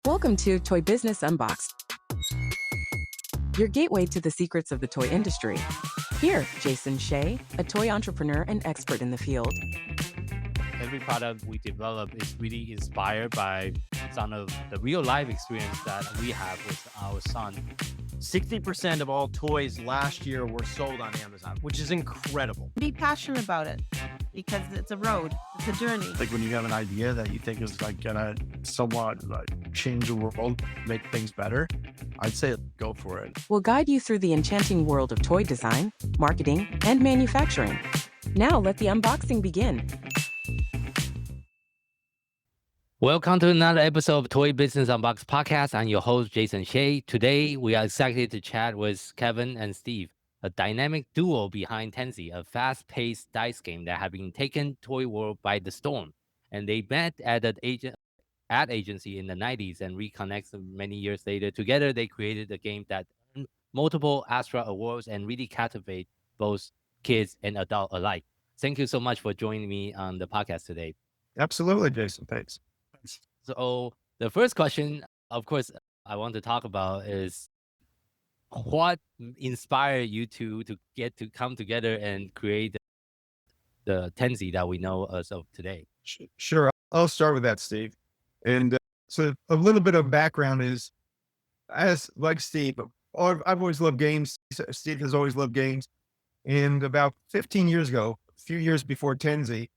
Welcome to Toy Business Unboxed, your gateway to the secrets of the toy industry. Here, Jason Shea, a toy entrepreneur and expert in the field. Every product we develop is really inspired by some of the real life experience that we have with our son. 60% of all toys last year were sold on Amazon, which is incredible. Be passionate about it because it's a road, it's a journey. Like when you have an idea that you think is like gonna somewhat like change the world, make things better, I'd say go for it. We'll guide you through the enchanting world of toy design, marketing, and manufacturing. Now let the unboxing begin. Welcome to another episode of Toy Business Unboxed podcast. I'm your host, Jason Shea. Today, we are excited to chat with Kevin and Steve, a dynamic duo behind Tenzi, a fast-paced dice game that have been taken toy world by the storm. And they met at an ad agency in the 90s and reconnected many years later. Together, they created a game that earned multiple Astra awards and really captivate both kids and adults alike. Thank you so much for joining me on the podcast today. Absolutely, Jason. Thanks. So the first question, of course, I want to talk about is what inspired you to get to come together and create the Tenzi that we know as of today? Sure. I'll start with that, Steve. And so a little bit of background is, as like Steve, I've always loved games. Steve has always loved games. And about 15 years ago, a few years before Tenzi,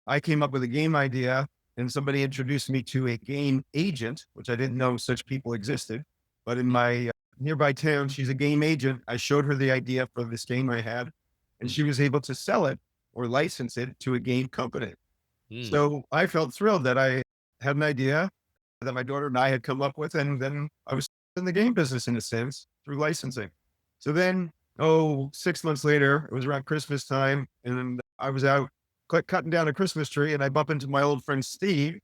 I came up with a game idea. And somebody introduced me to a game agent, which I didn't know such people existed. But in my nearby town, she's a game agent. I showed her the idea for this game I had, and she was able to sell it or license it to a game company. So I felt thrilled that I had an idea that my daughter and I had come up with, and then I was in the game business in a sense through licensing. So then, 6 months later, it was around Christmas time, and I was out cutting down a Christmas tree, and I bump into my old friend Steve,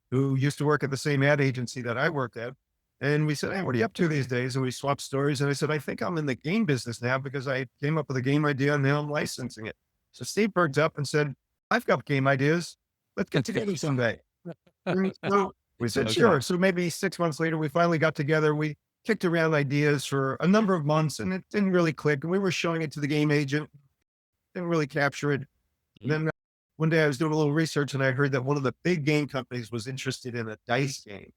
who used to work at the same ad agency that I worked at. And we said, "Hey, what are you up to these days?" And we swapped stories. And I said, "I think I'm in the game business now because I came up with a game idea and now I'm licensing it." So Steve perked up and said, "I've got game ideas. Let's get together someday." And so we said, "Sure." So maybe 6 months later, we finally got together. We kicked around ideas for a number of months and it didn't really click. And we were showing it to the game agent, didn't really capture it. And then one day I was doing a little research and I heard that one of the big game companies was interested in a dice game.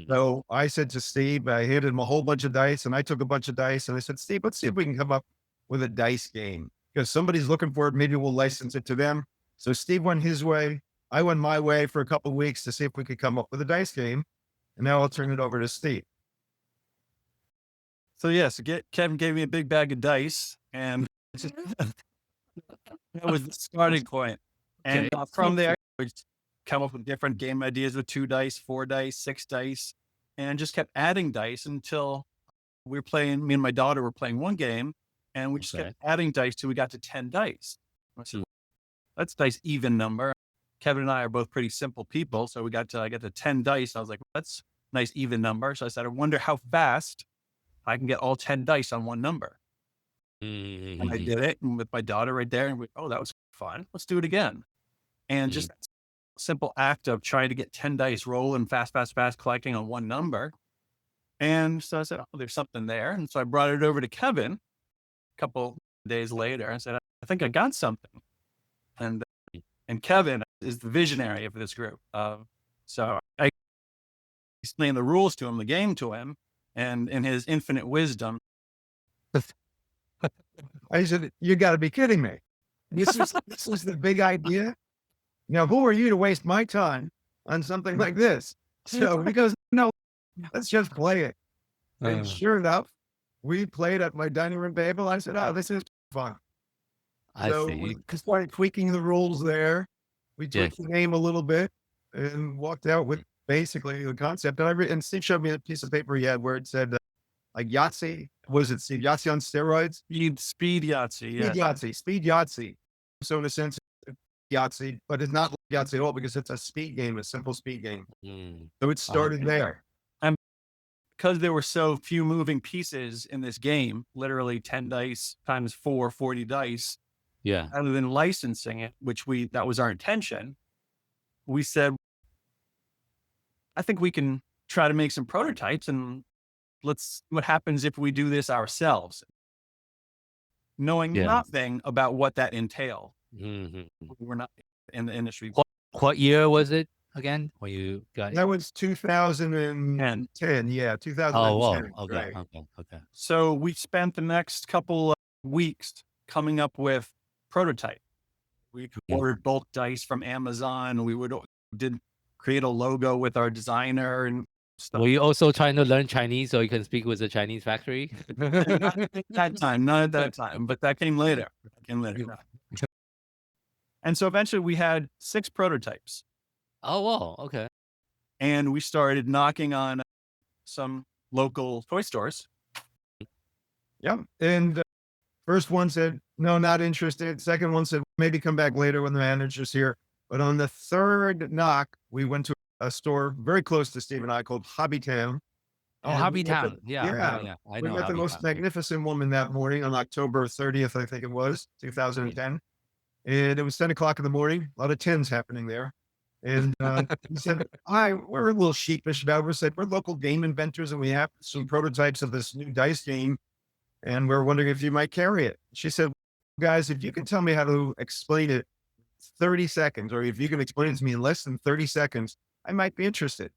So I said to Steve, I handed him a whole bunch of dice and I took a bunch of dice and I said, "Steve, let's see if we can come up with a dice game because somebody's looking for it. Maybe we'll license it to them." So Steve went his way. I went my way for a couple of weeks to see if we could come up with a dice game. And now I'll turn it over to Steve. So yes, Kevin gave me a big bag of dice and that was the starting point. And from there, we come up with different game ideas with 2 dice, 4 dice, 6 dice, and just kept adding dice until me and my daughter were playing one game and we just kept adding dice till we got to 10 dice. I said, that's a nice even number. Kevin and I are both pretty simple people. So I get to 10 dice. I was like, that's a nice even number. So I said, I wonder how fast I can get all 10 dice on one number. And I did it with my daughter right there. And that was fun. Let's do it again. And just that simple act of trying to get 10 dice rolling fast, collecting on one number. And so I said, there's something there. And so I brought it over to Kevin a couple days later. I said, I think I got something. And Kevin is the visionary of this group. So I explained the rules to him, the game to him, and in his infinite wisdom, I said, "You got to be kidding me. This was the big idea. Now, who are you to waste my time on something like this?" So he goes, "No, let's just play it." And sure enough, we played at my dining room table. I said, "Oh, this is fun." So we started tweaking the rules there. We tweaked the name a little bit and walked out with basically the concept. And Steve showed me a piece of paper he had where it said, like Yahtzee. Was it Steve? Yahtzee on steroids? Speed Yahtzee. Speed Yahtzee. So in a sense, Yahtzee, but it's not like Yahtzee at all because it's a speed game, a simple speed game. So it started there. And because there were so few moving pieces in this game, literally 10 dice times 4, 40 dice. Yeah. Other than licensing it, that was our intention. We said, I think we can try to make some prototypes and let's see what happens if we do this ourselves, knowing nothing about what that entailed. We're not in the industry. What year was it again when you got it? That was 2010. Yeah, 2010. Oh, whoa. Okay, Right. okay. So we spent the next couple of weeks coming up with prototype. We ordered bulk dice from Amazon. We did create a logo with our designer and stuff. Were you also trying to learn Chinese so you can speak with the Chinese factory? Not at that time, but that came later. And so eventually we had 6 prototypes. Oh, wow. Okay. And we started knocking on some local toy stores. Yep. And first one said, no, not interested. Second one said, maybe come back later when the manager's here. But on the third knock, we went to a store very close to Steve and I called Hobby Town. Oh, Hobby Town. Yeah. I We know. met the most magnificent woman that morning on October 30th, I think it was, 2010. And it was 10 o'clock in the morning. A lot of 10s happening there. And he said, we're a little sheepish about it. We said, we're local game inventors and we have some prototypes of this new dice game. And we're wondering if you might carry it. She said, guys, if you can tell me how to explain it 30 seconds, or if you can explain it to me in less than 30 seconds, I might be interested.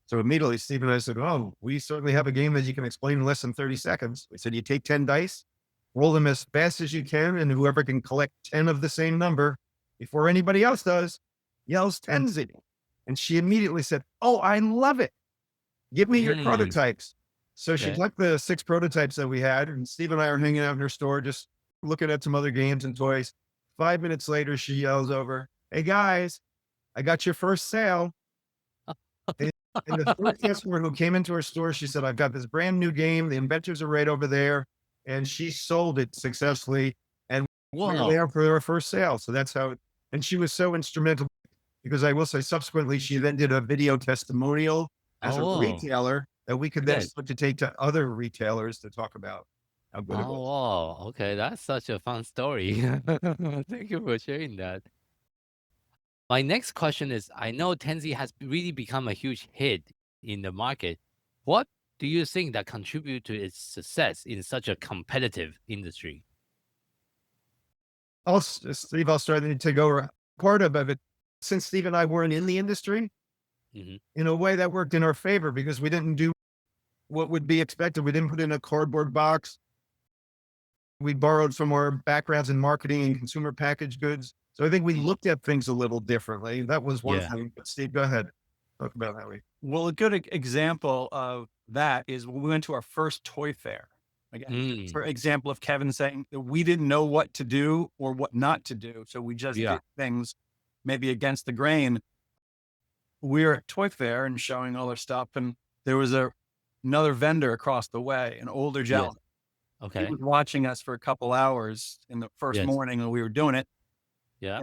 So immediately Steve and I said, oh, we certainly have a game that you can explain in less than 30 seconds. We said, you take 10 dice, roll them as fast as you can, and whoever can collect 10 of the same number before anybody else does, yells Tenzi. And she immediately said, oh, I love it. Give me your prototypes. So she took the 6 prototypes that we had, and Steve and I are hanging out in her store, just looking at some other games and toys. 5 minutes later, she yells over, hey guys, I got your first sale. And the first customer who came into her store, she said, I've got this brand new game. The inventors are right over there. And she sold it successfully. And we were there for her first sale. So that's how, and she was so instrumental, because I will say subsequently, she then did a video testimonial as a retailer that we could then start to take to other retailers to talk about how good it was. Wow. Okay. That's such a fun story. Thank you for sharing that. My next question is, I know Tenzi has really become a huge hit in the market. What do you think that contribute to its success in such a competitive industry? Steve, I'll start to take over part of it. Since Steve and I weren't in the industry, in a way that worked in our favor, because we didn't do what would be expected. We didn't put in a cardboard box. We borrowed from our backgrounds in marketing and consumer packaged goods. So I think we looked at things a little differently. That was one thing. But Steve, go ahead. Talk about that. Well, a good example of that is when we went to our first toy fair. Again, for example of Kevin saying that we didn't know what to do or what not to do. So we just did things maybe against the grain. We were at toy fair and showing all our stuff. And there was another vendor across the way, an older gentleman. Okay. He was watching us for a couple hours in the first morning when we were doing it. Yeah.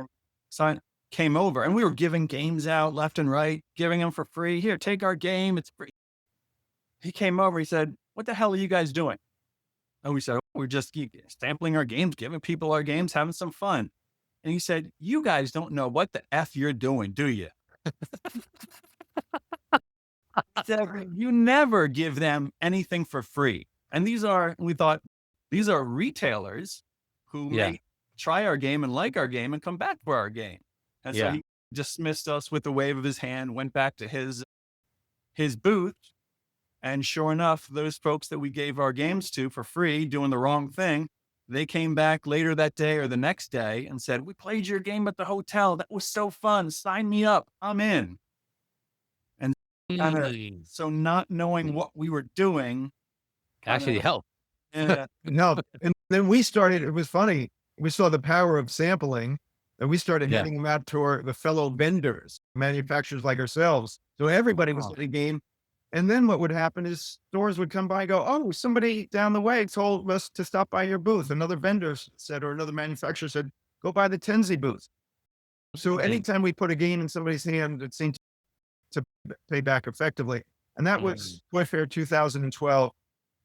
So I came over and we were giving games out left and right, giving them for free. Here, take our game. It's free. He came over. He said, what the hell are you guys doing? And we said, oh, we're just sampling our games, giving people our games, having some fun. And he said, you guys don't know what the F you're doing, do you? You never give them anything for free. And we thought, these are retailers who may try our game and like our game and come back for our game. And so he dismissed us with a wave of his hand, went back to his booth. And sure enough, those folks that we gave our games to for free doing the wrong thing, they came back later that day or the next day and said, we played your game at the hotel. That was so fun. Sign me up. I'm in. And so not knowing what we were doing actually helped. No. And then we started, it was funny. We saw the power of sampling, and we started handing them out to the fellow vendors, manufacturers like ourselves. So everybody was at a game. And then what would happen is stores would come by and go, oh, somebody down the way told us to stop by your booth. Another vendor said, or another manufacturer said, go by the Tenzi booth. So anytime we put a game in somebody's hand, it seemed to pay back effectively. And that was Toy Fair 2012.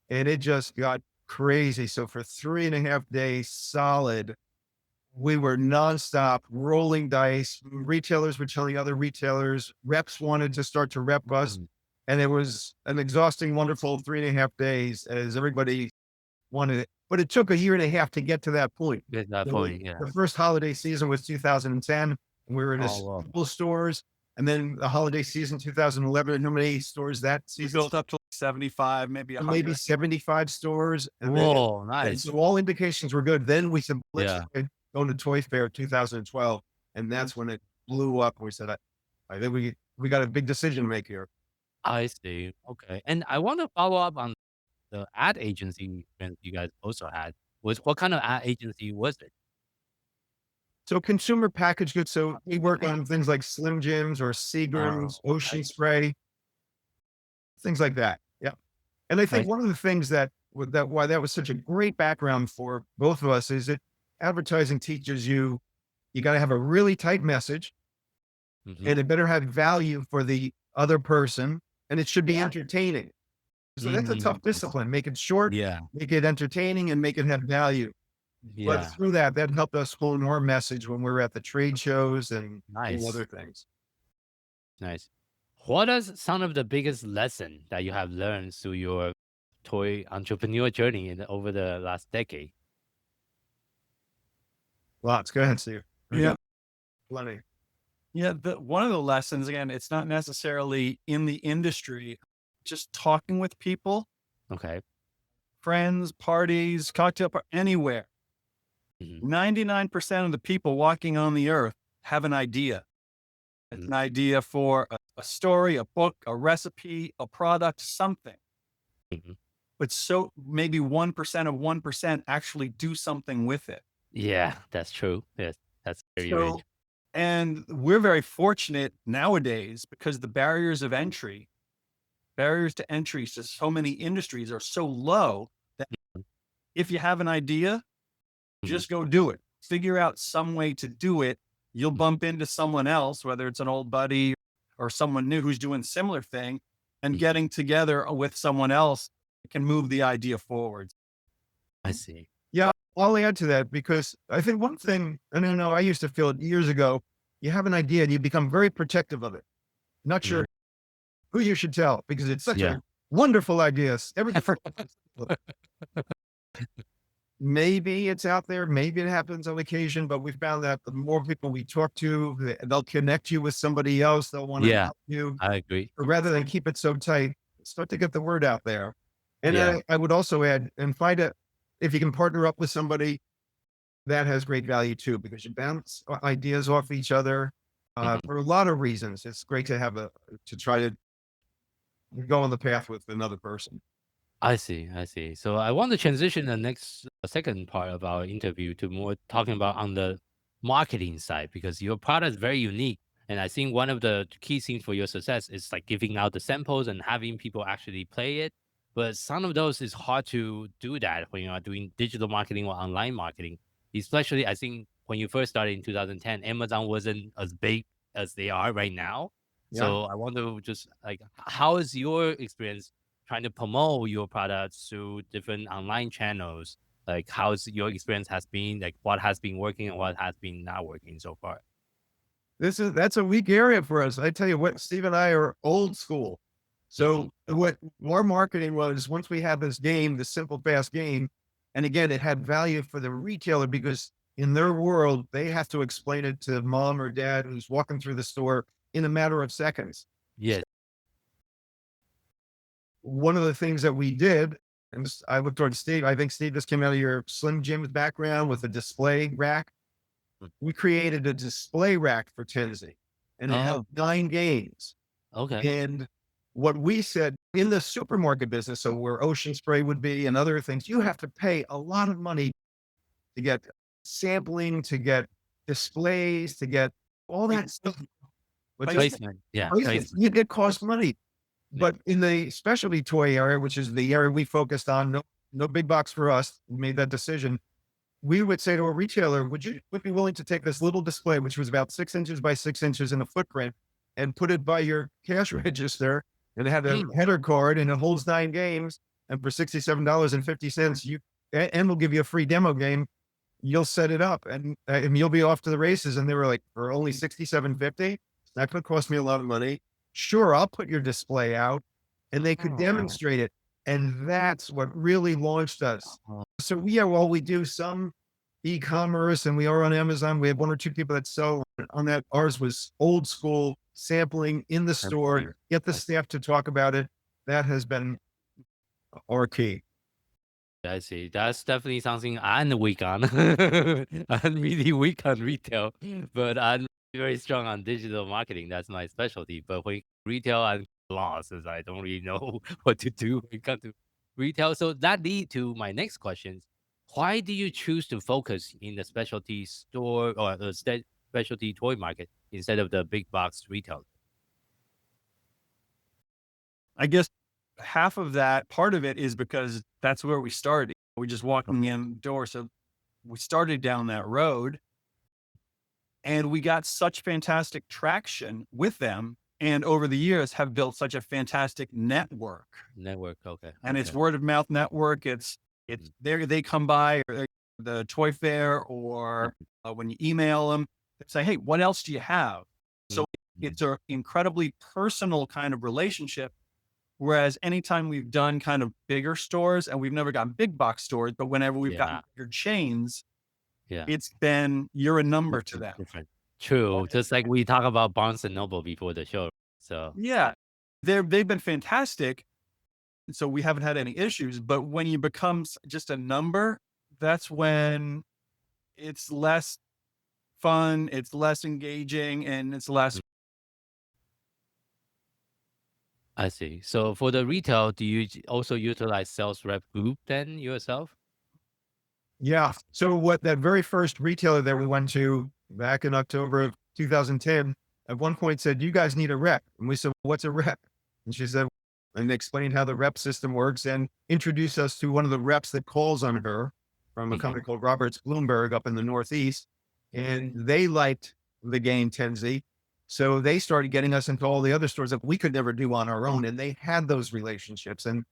And it just got crazy. So for 3.5 days solid, we were nonstop rolling dice. Retailers were telling other retailers, reps wanted to start to rep us. And it was an exhausting, wonderful 3.5 days as everybody wanted it. But it took a year and a half to get to that point. At that point, yeah. The first holiday season was 2010. And we were in a couple stores. And then the holiday season, 2011, and how many stores that We season? built up to 75, maybe 100. Maybe 75 stores. And Whoa, and nice. so all indications were good. Then we said, let's Yeah. try going to Toy Fair 2012. And that's when it blew up. We said, I think we got a big decision to make here. I see. Okay. And I want to follow up on the ad agency experience you guys also had. What kind of ad agency was it? So consumer packaged goods. So we work on things like Slim Jims or Seagram's, Ocean Spray, things like that. Yeah. And I think one of the things why that was such a great background for both of us is that advertising teaches you got to have a really tight message, and it better have value for the other person, and it should be entertaining. So that's a tough discipline. Make it short, make it entertaining, and make it have value. But through that helped us hone our message when we were at the trade shows and other things. Nice. What is some of the biggest lesson that you have learned through your toy entrepreneur journey over the last decade? Lots. Go ahead, Steve. Yeah. Plenty. Yeah. One of the lessons, again, it's not necessarily in the industry, just talking with people, Okay. friends, parties, cocktail, anywhere. 99% of the people walking on the earth have an idea. It's an idea for a story, a book, a recipe, a product, something. But so maybe 1% of 1% actually do something with it. Yeah, that's true. Yes, that's very rare. And we're very fortunate nowadays because the barriers to entry to so many industries are so low that if you have an idea, just go do it. Figure out some way to do it. You'll bump into someone else, whether it's an old buddy or someone new who's doing a similar thing, and getting together with someone else can move the idea forward. I see. Yeah, I'll add to that because I think one thing, and I know I used to feel it years ago, you have an idea and you become very protective of it. Not sure who you should tell because it's such a wonderful idea. Maybe it's out there, maybe it happens on occasion, but we found that the more people we talk to, they'll connect you with somebody else. They'll want to help you. I agree. Rather than keep it so tight, start to get the word out there. And I would also add and if you can partner up with somebody that has great value too, because you bounce ideas off each other for a lot of reasons. It's great to have to try to go on the path with another person. I see. So I want to transition the second part of our interview to more talking about on the marketing side, because your product is very unique. And I think one of the key things for your success is like giving out the samples and having people actually play it. But some of those is hard to do that when you are doing digital marketing or online marketing. Especially, I think when you first started in 2010, Amazon wasn't as big as they are right now. So I want to just how is your experience trying to promote your products through different online channels? Like how's your experience has been, like what has been working and what has been not working so far? That's a weak area for us. I tell you what, Steve and I are old school. So what our marketing was, once we had this game, the simple, fast game, and again, it had value for the retailer because in their world, they have to explain it to mom or dad who's walking through the store in a matter of seconds. Yes. One of the things that we did, and I looked towards Steve, I think Steve, this came out of your Slim Jim's background with a display rack. We created a display rack for Tenzi and it had 9 games. Okay. And what we said in the supermarket business, so where Ocean Spray would be and other things, you have to pay a lot of money to get sampling, to get displays, to get all that stuff. Placement. Yeah. It costs money. But in the specialty toy area, which is the area we focused on, no big box for us, we made that decision. We would say to a retailer, would you be willing to take this little display, which was about 6 inches by 6 inches in a footprint, and put it by your cash register, and it had a header card and it holds 9 games, and for $67.50, and we'll give you a free demo game. you'll set it up and you'll be off to the races. And they were like, for only $67.50, that could cost me a lot of money. Sure, I'll put your display out, and they could demonstrate it. And that's what really launched us. So while we do some e-commerce and we are on Amazon, we have 1 or 2 people that sell on that. Ours was old school sampling in the store, get the staff to talk about it. That has been our key. I see. That's definitely something I'm weak on. I'm really weak on retail, but I'm very strong on digital marketing. That's my specialty. But when retail, I'm lost as I don't really know what to do when it comes to retail. So that leads to my next question. Why do you choose to focus in the specialty store or the specialty toy market instead of the big box retail? I guess half of that, part of it is because that's where we started. We just walking in the door. So we started down that road and we got such fantastic traction with them. And over the years have built such a fantastic network. Okay. And it's word of mouth network. It's they come by or the toy fair or when you email them, they say, hey, what else do you have? So it's an incredibly personal kind of relationship. Whereas anytime we've done kind of bigger stores, and we've never gotten big box stores, but whenever we've gotten bigger chains, it's been, you're a number to them. Different. True. Just like we talk about Barnes and Noble before the show. So yeah, they've been fantastic. So we haven't had any issues, but when you become just a number, that's when it's less fun, it's less engaging, and it's less. I see. So for the retail, do you also utilize sales rep group then yourself? Yeah. So that very first retailer that we went to back in October of 2010, at one point said, you guys need a rep. And we said, what's a rep? And she said, and they explained how the rep system works and introduced us to one of the reps that calls on her from a company called Roberts Bloomberg up in the Northeast. And they liked the game Tenzi. So they started getting us into all the other stores that we could never do on our own. And they had those relationships. And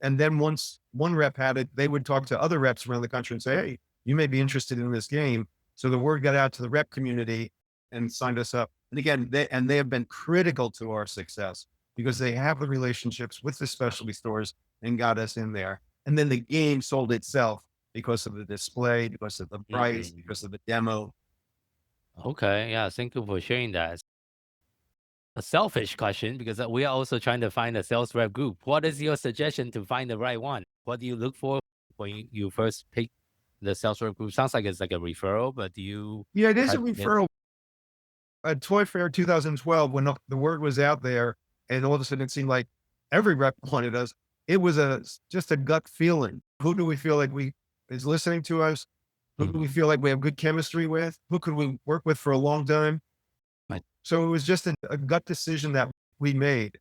then once one rep had it, they would talk to other reps around the country and say, hey, you may be interested in this game. So the word got out to the rep community and signed us up. And again, they have been critical to our success because they have the relationships with the specialty stores and got us in there. And then the game sold itself because of the display, because of the price, because of the demo. Okay. Yeah. Thank you for sharing that. A selfish question because we are also trying to find a sales rep group. What is your suggestion to find the right one? What do you look for when you first pick the sales rep group? Sounds like it's like a referral, but do you? Yeah, it is a referral. At Toy Fair 2012, when the word was out there and all of a sudden it seemed like every rep wanted us, it was just a gut feeling. Who do we feel like is listening to us? Who do we feel like we have good chemistry with? Who could we work with for a long time? Right. So it was just a gut decision that we made.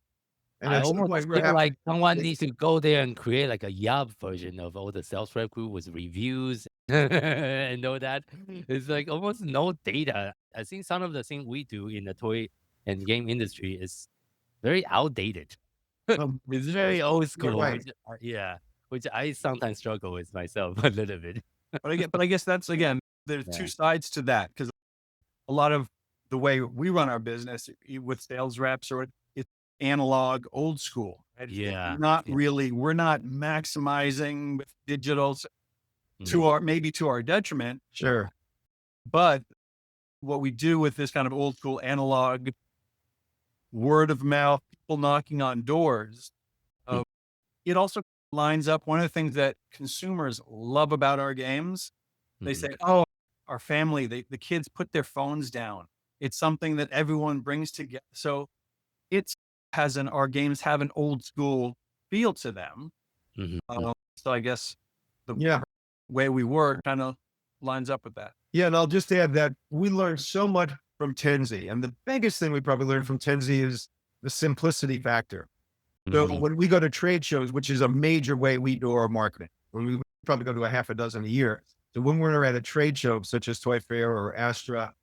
And I almost feel like someone needs to go there and create like a Yelp version of all the sales rep group with reviews and all that. It's like almost no data. I think some of the things we do in the toy and game industry is very outdated. It's very old school. Right. Which I sometimes struggle with myself a little bit. But I guess that's, again, there's two sides to that, because a lot of the way we run our business with sales reps or it's analog, old school. Right? We're not maximizing with digitals maybe to our detriment. Sure. But what we do with this kind of old school analog word of mouth, people knocking on doors, it also lines up. One of the things that consumers love about our games, they say, oh, our family, the kids put their phones down. It's something that everyone brings together. So our games have an old school feel to them. So I guess the way we work kind of lines up with that. Yeah. And I'll just add that we learned so much from Tenzi. And the biggest thing we probably learned from Tenzi is the simplicity factor. So when we go to trade shows, which is a major way we do our marketing, when we probably go to a half a dozen a year. So when we're at a trade show, such as Toy Fair or Astra,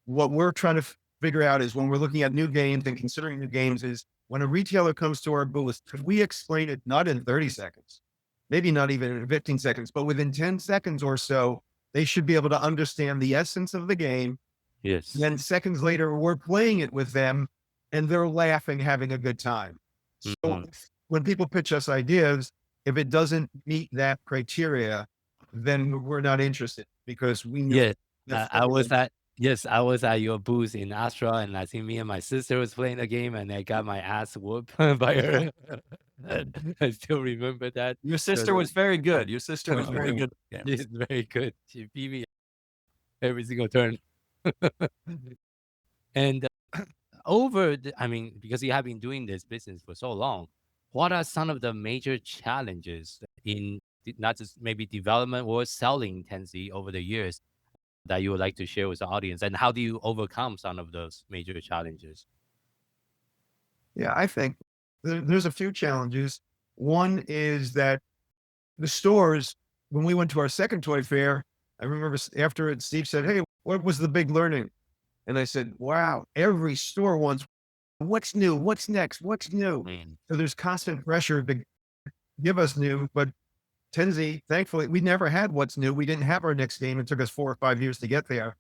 what we're trying to figure out is when we're looking at new games and considering new games is when a retailer comes to our booth, could we explain it not in 30 seconds, maybe not even in 15 seconds, but within 10 seconds or so, They should be able to understand the essence of the game. Yes. Then seconds later, we're playing it with them and they're laughing, having a good time. So when people pitch us ideas, if it doesn't meet that criteria, then we're not interested because we know. Yes, I was at your booth in Astra, and I think me and my sister was playing the game, and I got my ass whooped by her. I still remember that. Your sister was very good. Your sister was very good. She's very good. She beat me every single turn. And I mean, because you have been doing this business for so long, what are some of the major challenges in not just maybe development or selling Tenzi over the years that you would like to share with the audience, and how do you overcome some of those major challenges? Yeah, I think there's a few challenges. One is that the stores, when we went to our second toy fair, I remember after it, Steve said, "Hey, what was the big learning?" And I said, "Wow, every store wants what's new, what's next, what's new." So there's constant pressure to give us new, but Tenzi, thankfully, we never had what's new. We didn't have our next game. It took us 4 or 5 years to get there.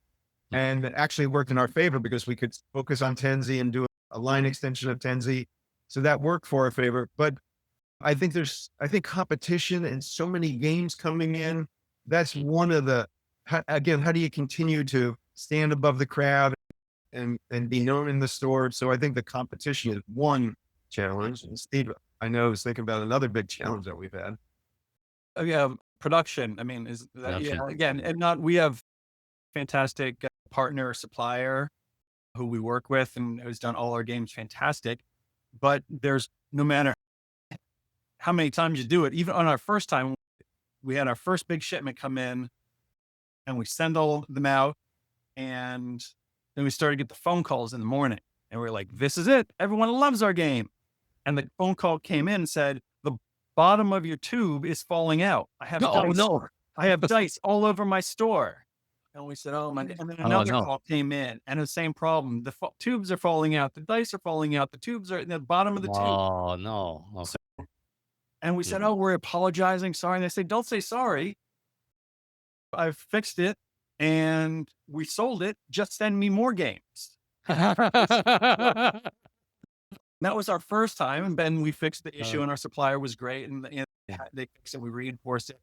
And it actually worked in our favor because we could focus on Tenzi and do a line extension of Tenzi. So that worked for our favor. But I think competition and so many games coming in, that's one of the, again, how do you continue to stand above the crowd and be known in the store? So I think the competition is one challenge. And Steve, I know, is thinking about another big challenge that we've had. Yeah, production. I mean, is that, yeah, again, and we have fantastic partner supplier who we work with and who's done all our games fantastic. But there's no matter how many times you do it, even on our first time, we had our first big shipment come in and we send all them out, and then we started to get the phone calls in the morning, and we're like, this is it. Everyone loves our game. And the phone call came in and said, the bottom of your tube is falling out. I have dice. No. I have dice all over my store. And we said, oh my, and then another call came in and the same problem. The tubes are falling out. The dice are falling out. The tubes are in the bottom of the tube. Oh no. Okay. And we said, oh, we're apologizing. Sorry. And they say, don't say sorry. I've fixed it and we sold it. Just send me more games. That was our first time. And then we fixed the issue and our supplier was great. And they fixed it. We reinforced it.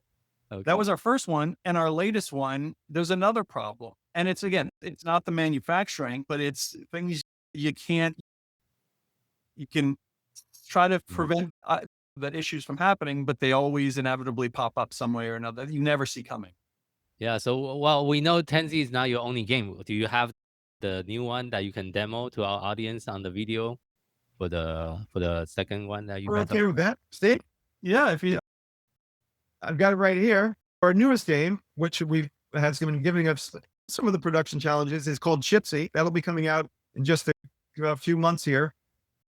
Okay. That was our first one. And our latest one, there's another problem. And it's, again, it's not the manufacturing, but it's things you can try to prevent that issues from happening, but they always inevitably pop up some way or another. You never see coming. Yeah. So, well, we know Tenzi is not your only game. Do you have the new one that you can demo to our audience on the video for the second one that you? We're okay with that, Steve? Yeah. I've got it right here. Our newest game, which has been giving us some of the production challenges, is called Chipsy. That'll be coming out in just a few months here.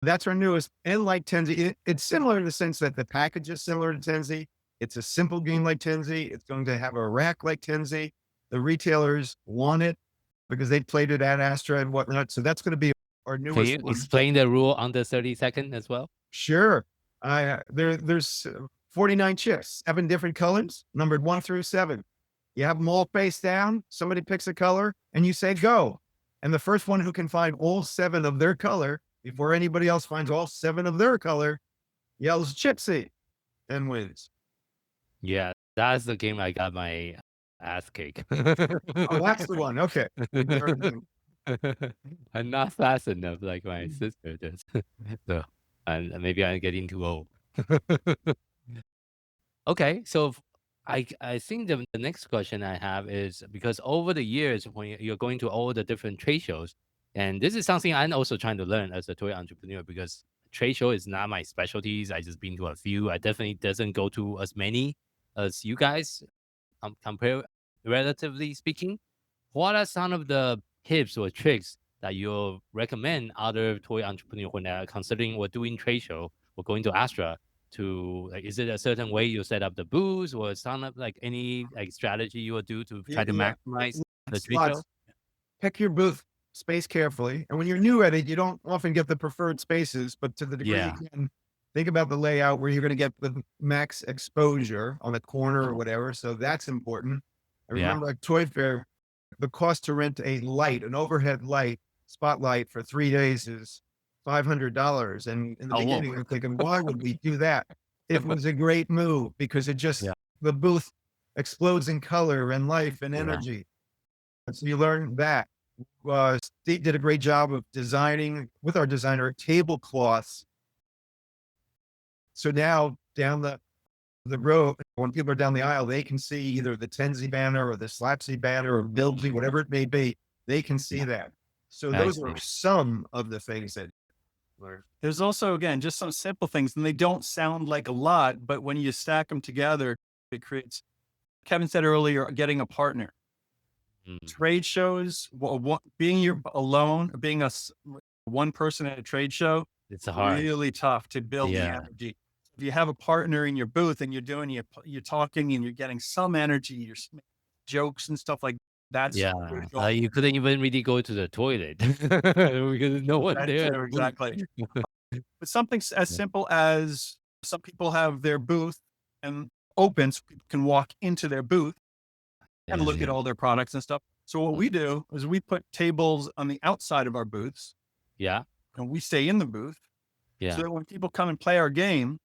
That's our newest. And like Tenzi, it's similar in the sense that the package is similar to Tenzi. It's a simple game like Tenzi. It's going to have a rack like Tenzi. The retailers want it because they played it at Astra and whatnot. So that's going to be our newest. Can you explain the rule under 30 seconds as well? Sure. There's 49 chips, 7 different colors, numbered 1 through 7. You have them all face down. Somebody picks a color and you say, go. And the first one who can find all 7 of their color before anybody else finds all 7 of their color yells Chipsy and wins. Yeah, that's the game I got my ass kicked. Oh, that's the one. Okay. I'm not fast enough like my sister does. So, and maybe I'm getting too old. Okay, so I think the next question I have is, because over the years when you're going to all the different trade shows, and this is something I'm also trying to learn as a toy entrepreneur, because trade show is not my specialties. I just been to a few. I definitely doesn't go to as many as you guys, compare relatively speaking. What are some of the tips or tricks that you recommend other toy entrepreneurs when they're considering or doing trade show or going to Astra? To, like, is it a certain way you set up the booth, or some of like any like strategy you would do to try to maximize the trade show? Pick your booth space carefully, and when you're new at it, you don't often get the preferred spaces, but to the degree you can, think about the layout where you're going to get the max exposure on the corner or whatever. So that's important. I remember a toy fair, the cost to rent a light, an overhead light, spotlight for 3 days is $500. And in the beginning, I'm thinking, why would we do that? It was a great move because it just, the booth explodes in color and life and energy. And so you learn that. Steve did a great job of designing with our designer tablecloths. So now down the road, when people are down the aisle, they can see either the Tenzi banner or the Slapsy banner or Bilby, whatever it may be. They can see that. So those are some of the things that learn. There's also, again, just some simple things, and they don't sound like a lot, but when you stack them together, it creates, Kevin said earlier, getting a partner. Trade shows, being alone, being one person at a trade show, it's hard. Really tough to build the energy. If you have a partner in your booth and you're talking and you're getting some energy, you're jokes and stuff like that. You couldn't even really go to the toilet because no one there. Exactly. But something as simple as some people have their booth and open so people can walk into their booth and look at all their products and stuff. So what we do is we put tables on the outside of our booths. And we stay in the booth. So that when people come and play our game,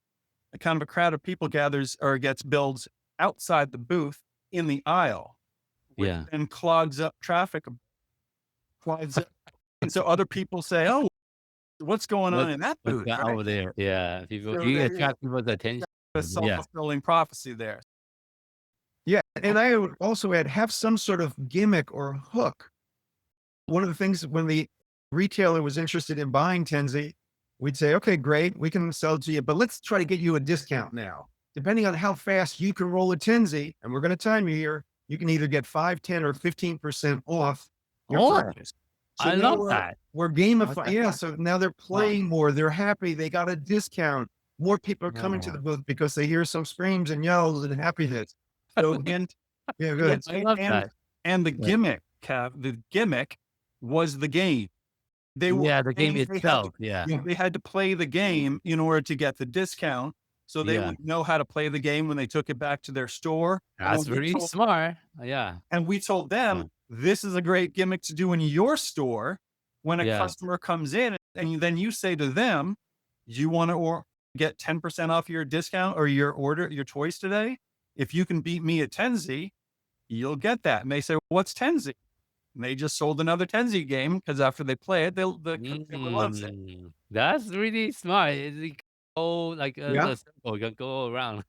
a kind of a crowd of people gathers or gets builds outside the booth in the aisle. And clogs up traffic. And so other people say, oh, what's going on in that booth? Over there. People, you attract people's attention. A self-fulfilling prophecy there. Yeah. And I would also add, have some sort of gimmick or hook. One of the things when the retailer was interested in buying Tenzi, we'd say, okay, great, we can sell it to you, but let's try to get you a discount now. Depending on how fast you can roll a Tenzi, and we're going to time you here, you can either get 5, 10, or 15% off your purchase. So I love that. We're gamifying. So now they're playing more. They're happy. They got a discount. More people are coming to the booth because they hear some screams and yells and happiness. So again, good. I love that. And the gimmick, Kev, the gimmick was the game. The game itself. They had to play the game in order to get the discount. So they would know how to play the game when they took it back to their store. That's very smart. And we told them, this is a great gimmick to do in your store when a customer comes in, and then you say to them, you want to get 10% off your discount or your order, your choice today? If you can beat me at Tenzi, you'll get that. And they say, what's Tenzi? And they just sold another Tenzi game because after they play it, the consumer loves it. That's really smart. It go like circle, can go around.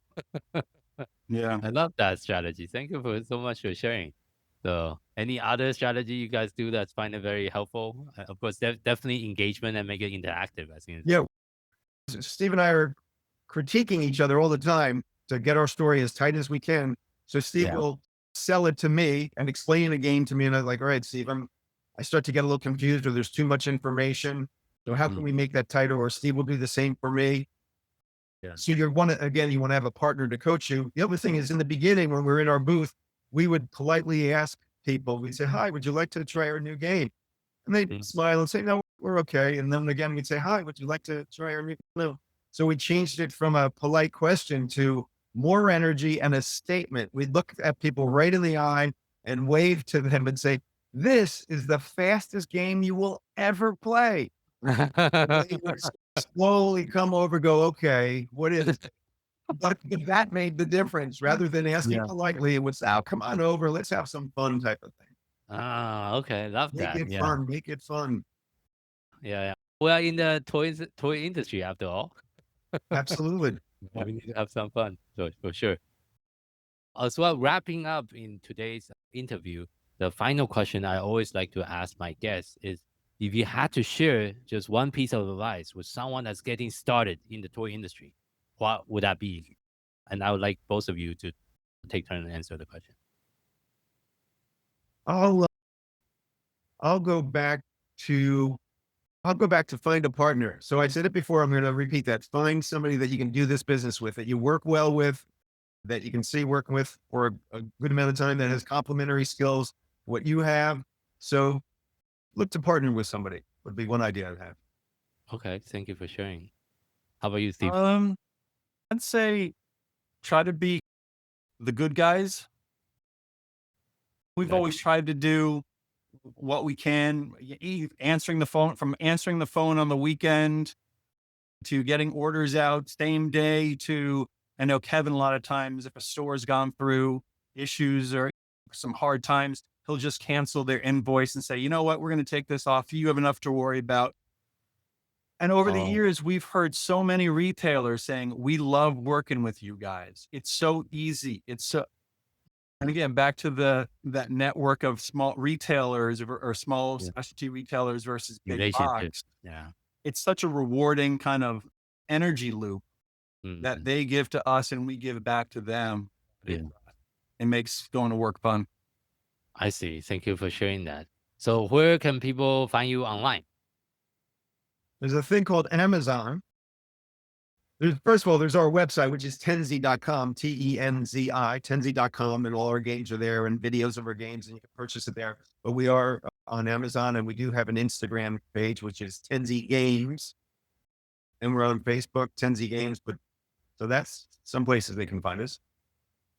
I love that strategy. Thank you so much for sharing. So, any other strategy you guys do that's find it very helpful? Of course, definitely engagement and make it interactive. I think. Steve and I are critiquing each other all the time to get our story as tight as we can. So Steve will sell it to me and explain a game to me, and I'm like, all right, Steve, I start to get a little confused, or there's too much information. So how can we make that tighter? Or Steve will do the same for me. So you want to have a partner to coach you. The other thing is, in the beginning, when we're in our booth, we would politely ask people, we'd say, hi, would you like to try our new game? And they'd smile and say, no, we're okay. And then again, we'd say, hi, would you like to try our new game? So we changed it from a polite question to more energy and a statement. We'd look at people right in the eye and wave to them and say, this is the fastest game you will ever play. They would slowly come over, go, okay, what is it? But that made the difference. Rather than asking politely, it was, come on over, let's have some fun type of thing. Okay. Love that. Make it fun. Make it fun. Well, in the toy industry, after all. Absolutely. We need to have some fun. So for sure. As well, wrapping up in today's interview, the final question I always like to ask my guests is, if you had to share just one piece of advice with someone that's getting started in the toy industry, what would that be? And I would like both of you to take turn and answer the question. I'll go back to find a partner. So I said it before, I'm going to repeat that. Find somebody that you can do this business with, that you work well with, that you can see working with for a good amount of time, that has complementary skills, what you have. So look to partner with somebody would be one idea I'd have. Okay. Thank you for sharing. How about you, Steve? I'd say try to be the good guys We've Gotcha. always tried to do what we can, answering the phone on the weekend to getting orders out same day to, I know Kevin, a lot of times if a store's gone through issues or some hard times, he'll just cancel their invoice and say, you know what, we're going to take this off. You have enough to worry about. And over the Oh, years, we've heard so many retailers saying, we love working with you guys. It's so easy. And again, back to that network of small retailers or small yeah. specialty retailers versus big Relationship. box. Yeah. It's such a rewarding kind of energy loop that Mhm. they give to us and we give back to them. Yeah. It makes going to work fun. I see. Thank you for sharing that. So where can people find you online? There's a thing called Amazon. First of all, there's our website, which is tenzi.com, Tenzi, tenzi.com, and all our games are there and videos of our games, and you can purchase it there. But we are on Amazon, and we do have an Instagram page, which is Tenzi Games. And we're on Facebook, Tenzi Games. But so that's some places they can find us.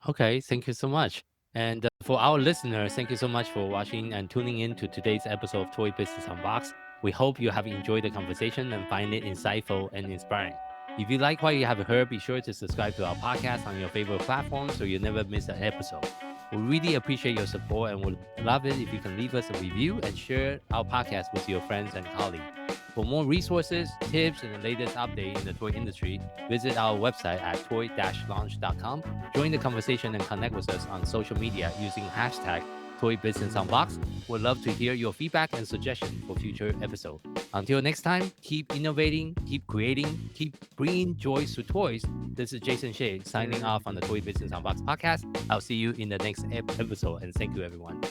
Okay, thank you so much. And for our listeners, thank you so much for watching and tuning in to today's episode of Toy Business Unboxed. We hope you have enjoyed the conversation and find it insightful and inspiring. If you like what you have heard, be sure to subscribe to our podcast on your favorite platform so you never miss an episode. We really appreciate your support and would love it if you can leave us a review and share our podcast with your friends and colleagues. For more resources, tips, and the latest update in the toy industry, visit our website at toy-launch.com. Join the conversation and connect with us on social media using hashtag Toy Business Unboxed. We'd love to hear your feedback and suggestions for future episodes. Until next time, keep innovating, keep creating, keep bringing joy to toys. This is Jason Shea signing off on the Toy Business Unboxed podcast. I'll see you in the next episode, and thank you, everyone.